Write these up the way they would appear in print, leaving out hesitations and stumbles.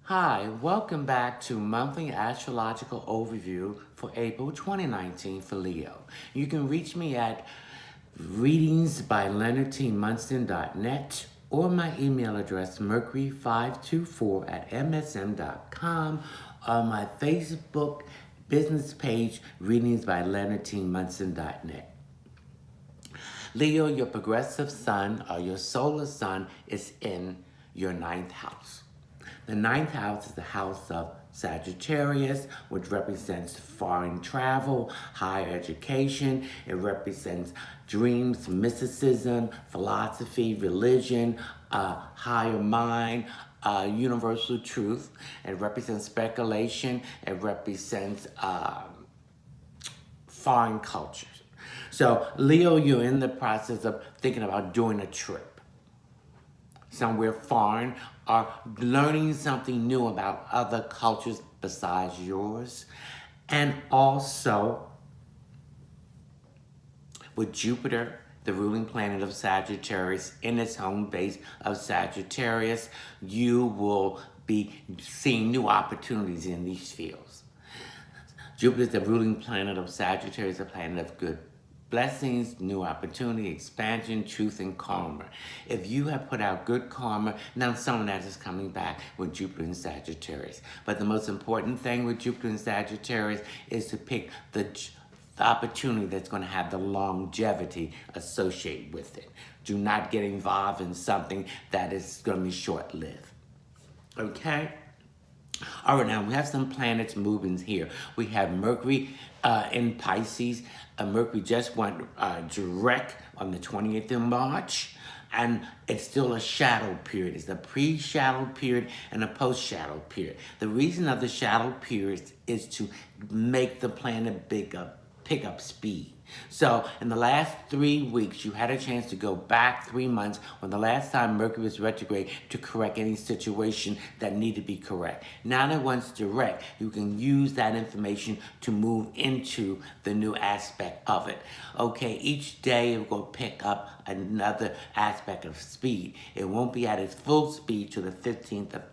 Hi, welcome back to Monthly Astrological Overview for April 2019 for Leo. You can reach me at readingsbyleonardtmunston.net or my email address mercury524 at msm.com, or my Facebook business page readingsbyleonardtmunston.net. Leo, your progressive sun or your solar sun is in your ninth house. The ninth house is the house of Sagittarius, which represents foreign travel, higher education. It represents dreams, mysticism, philosophy, religion, higher mind, universal truth. It represents speculation. It represents foreign cultures. So, Leo, you're in the process of thinking about doing a trip somewhere foreign or learning something new about other cultures besides yours. And also, with Jupiter, the ruling planet of Sagittarius, in its home base of Sagittarius, you will be seeing new opportunities in these fields. Jupiter is the ruling planet of Sagittarius, a planet of good blessings, new opportunity, expansion, truth, and karma. If you have put out good karma, now some of that is coming back with Jupiter and Sagittarius. But the most important thing with Jupiter and Sagittarius is to pick the opportunity that's going to have the longevity associated with it. Do not get involved in something that is going to be short-lived. Okay? All right, now we have some planets moving here. We have Mercury in Pisces. Mercury just went direct on the 20th of March, and it's still a shadow period. It's a pre-shadow period and a post-shadow period. The reason of the shadow period is to make the planet pick up speed. So in the last 3 weeks, you had a chance to go back 3 months when the last time Mercury was retrograde to correct any situation that needed to be correct. Now that once direct, you can use that information to move into the new aspect of it. Okay, each day it will pick up another aspect of speed. It won't be at its full speed till the 15th of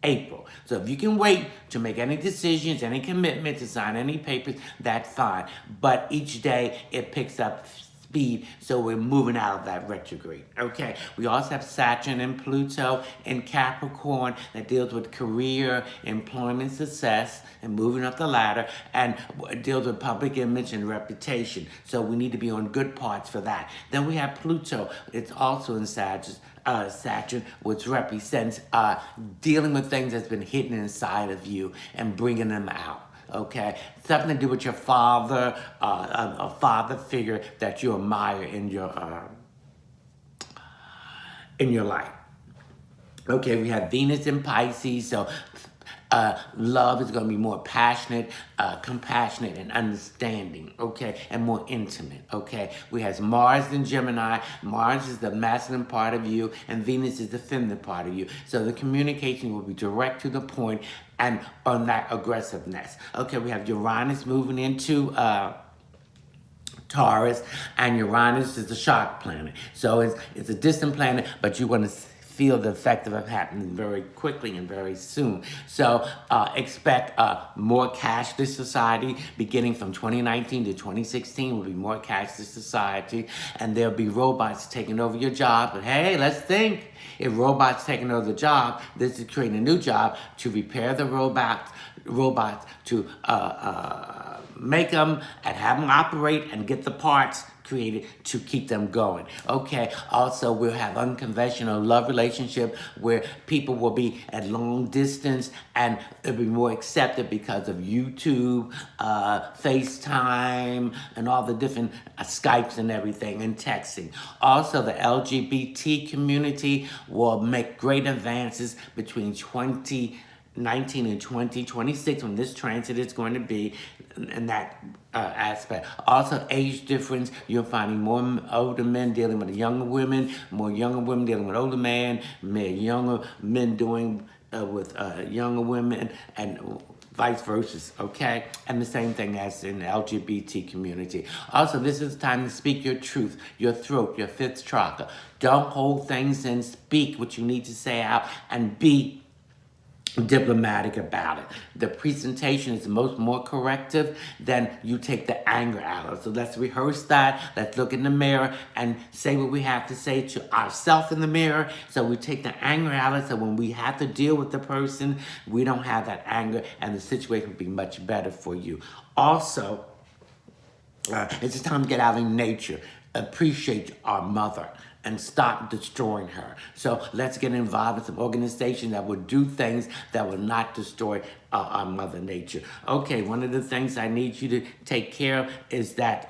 April. So if you can wait to make any decisions, any commitment, to sign any papers, that's fine. But each day it picks up speed, so we're moving out of that retrograde. Okay, we also have Saturn and Pluto in Capricorn that deals with career, employment, success, and moving up the ladder, and deals with public image and reputation. So we need to be on good parts for that. Then we have Pluto. It's also in Saturn, which represents dealing with things that's been hidden inside of you and bringing them out. Okay, something to do with your father, a father figure that you admire in your life. Okay, we have Venus in Pisces, so love is going to be more passionate, compassionate, and understanding, okay, and more intimate, okay? We have Mars in Gemini. Mars is the masculine part of you, and Venus is the feminine part of you. So the communication will be direct to the point and on that aggressiveness. Okay, we have Uranus moving into Taurus, and Uranus is the shark planet. So it's a distant planet, but you want to feel the effect of it happening very quickly and very soon. So expect more cashless society beginning from 2019 to 2016 will be more cashless society, and there'll be robots taking over your job. But hey, let's think. If robots taking over the job, this is creating a new job to repair the robots to make them and have them operate and get the parts created to keep them going. Okay, also we'll have unconventional love relationship where people will be at long distance and it'll be more accepted because of YouTube, FaceTime, and all the different Skypes and everything, and texting. Also, the LGBT community will make great advances between 2019 and 2026 when this transit is going to be in that aspect. Also, age difference, you're finding more older men dealing with younger women, more younger women dealing with older men, younger men doing with younger women, and vice versa, okay? And the same thing as in the LGBT community. Also, this is the time to speak your truth, your throat, your fifth chakra. Don't hold things in, speak what you need to say out, and be diplomatic about it. The presentation is more corrective than you take the anger out of. So let's rehearse that. Let's look in the mirror and say what we have to say to ourselves in the mirror. So we take the anger out of it. So when we have to deal with the person, we don't have that anger, and the situation will be much better for you. Also, it's time to get out in nature. Appreciate our mother and stop destroying her. So let's get involved with some organizations that will do things that will not destroy our Mother Nature. Okay, one of the things I need you to take care of is that,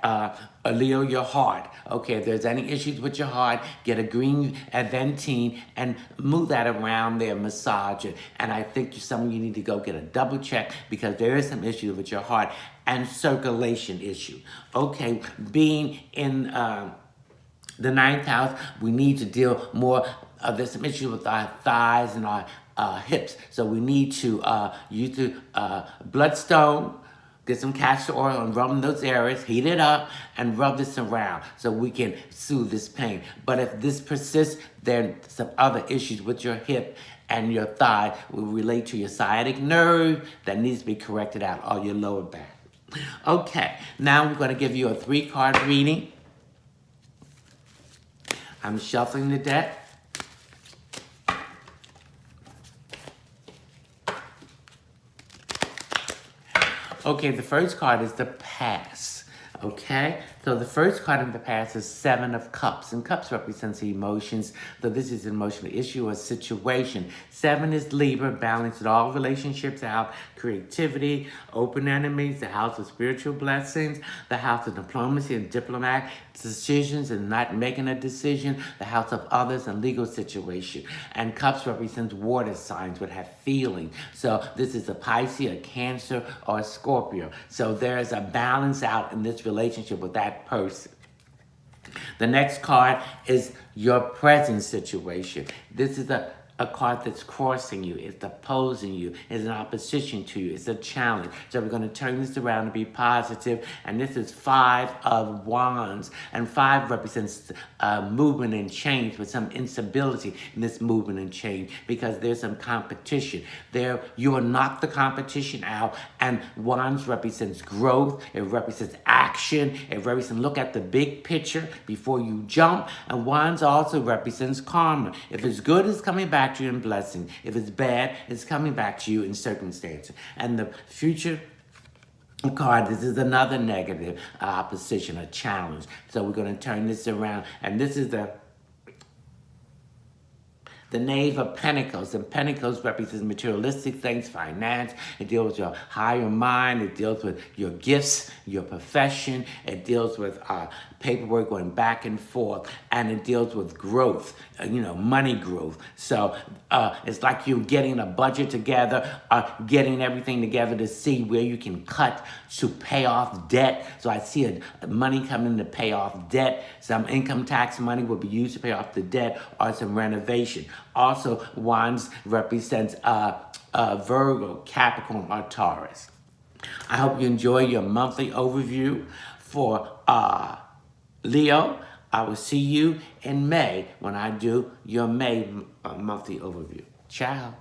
Leo, your heart. Okay, if there's any issues with your heart, get a green Aventine and move that around there, massage it. And I think some of you need to go get a double check because there is some issues with your heart and circulation issue. Okay, being in the ninth house, we need to deal more. There's some issues with our thighs and our hips. So we need to use the bloodstone, get some castor oil and rub in those areas, heat it up, and rub this around so we can soothe this pain. But if this persists, then some other issues with your hip and your thigh will relate to your sciatic nerve that needs to be corrected out, or your lower back. Okay, now we're going to give you a 3-card reading. I'm shuffling the deck. Okay, the first card is the past. Okay, so the first card in the past is 7 of Cups, and Cups represents the emotions. So this is an emotional issue or situation. 7 is Libra, balancing all relationships out, creativity, open enemies, the house of spiritual blessings, the house of diplomacy and diplomatic decisions and not making a decision, the house of others and legal situation. And Cups represents water signs would have feeling. So this is a Pisces, a Cancer, or a Scorpio. So there's a balance out in this relationship with that person. The next card is your present situation. This is a card that's crossing you, it's opposing you, it's an opposition to you, it's a challenge. So we're going to turn this around and be positive. And this is 5 of Wands. And 5 represents movement and change, with some instability in this movement and change because there's some competition. You will knock the competition out. And Wands represents growth, it represents action, it represents look at the big picture before you jump. And Wands also represents karma. If it's good, it's coming back to you in blessing. If it's bad, it's coming back to you in circumstances. And the future card, this is another negative opposition, a challenge. So we're going to turn this around. And this is the Knave of Pentacles. And Pentacles represents materialistic things, finance. It deals with your higher mind. It deals with your gifts, your profession. It deals with paperwork going back and forth. And it deals with growth, money growth. So it's like you're getting a budget together, getting everything together to see where you can cut to pay off debt. So I see money coming to pay off debt. Some income tax money will be used to pay off the debt, or some renovation. Also, Wands represents Virgo, Capricorn, or Taurus. I hope you enjoy your monthly overview for Leo. I will see you in May when I do your May monthly overview. Ciao.